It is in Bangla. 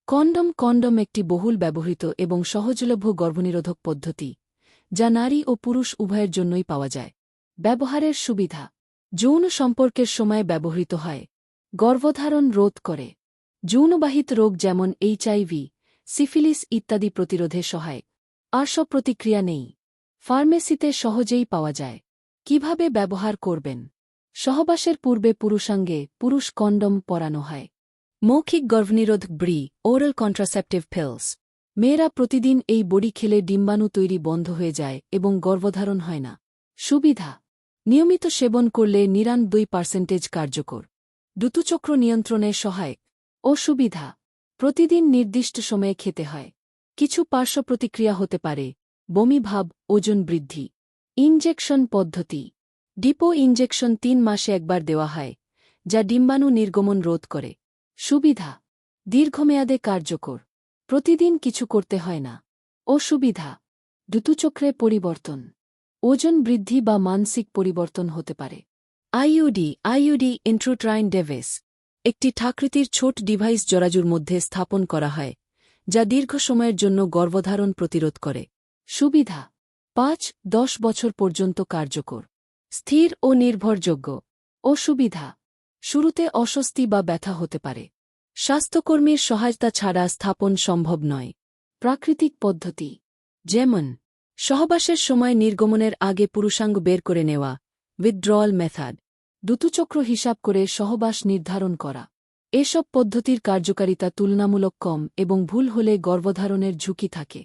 কন্ডম একটি বহুল ব্যবহৃত এবং সহজলভ্য গর্ভনিরোধক পদ্ধতি, যা নারী ও পুরুষ উভয়ের জন্যই পাওয়া যায়। ব্যবহারের সুবিধা: যৌন সম্পর্কের সময় ব্যবহৃত হয়। গর্ভধারণ রোধ করে। যৌনবাহিত রোগ যেমন এইচআইভি, সিফিলিস ইত্যাদি প্রতিরোধে সহায়ক। পার্শ্বপ্রতিক্রিয়া নেই। ফার্মেসিতে সহজেই পাওয়া যায়। কিভাবে ব্যবহার করবেন? সহবাসের পূর্বে পুরুষাঙ্গে পুরুষ কন্ডম পরানো হয়। মৌখিক গর্ভনিরোধক ব্রি, ওরাল কন্ট্রাসেপটিভ পিলস। মেয়েরা প্রতিদিন এই বড়ি খেলে ডিম্বাণু তৈরি বন্ধ হয়ে যায় এবং গর্ভধারণ হয় না। সুবিধা: নিয়মিত সেবন করলে ৯৯% কার্যকর। ঋতুচক্র নিয়ন্ত্রণে সহায়ক। অসুবিধা: প্রতিদিন নির্দিষ্ট সময়ে খেতে হয়। কিছু পার্শ্বপ্রতিক্রিয়া হতে পারে: বমি ভাব, ওজন বৃদ্ধি। ইনজেকশন পদ্ধতি: ডিপো ইনজেকশন ৩ মাসে একবার দেওয়া হয়, যা ডিম্বাণু নির্গমন রোধ করে। সুবিধা: দীর্ঘমেয়াদে কার্যকর। প্রতিদিন কিছু করতে হয় না। অসুবিধা: ঋতুচক্রে পরিবর্তন, ওজন বৃদ্ধি বা মানসিক পরিবর্তন হতে পারে। আইইউডি ইন্ট্রুট্রাইন ডেভিস একটি ঠাকৃতির ছোট ডিভাইস জরাজুর মধ্যে স্থাপন করা হয়, যা দীর্ঘ সময়ের জন্য গর্ভধারণ প্রতিরোধ করে। সুবিধা: ৫-১০ বছর পর্যন্ত কার্যকর। স্থির ও নির্ভরযোগ্য। অসুবিধা: শুরুতে অস্বস্তি বা ব্যথা হতে পারে। স্বাস্থ্যকর্মীর সহায়তা ছাড়া স্থাপন সম্ভব নয়। প্রাকৃতিক পদ্ধতি: যেমন সহবাসের সময় নির্গমনের আগে পুরুষাঙ্গ বের করে নেওয়া, উইথড্রয়াল মেথড। ঋতুচক্র হিসাব করে সহবাস নির্ধারণ করা। এসব পদ্ধতির কার্যকারিতা তুলনামূলক কম এবং ভুল হলে গর্ভধারণের ঝুঁকি থাকে।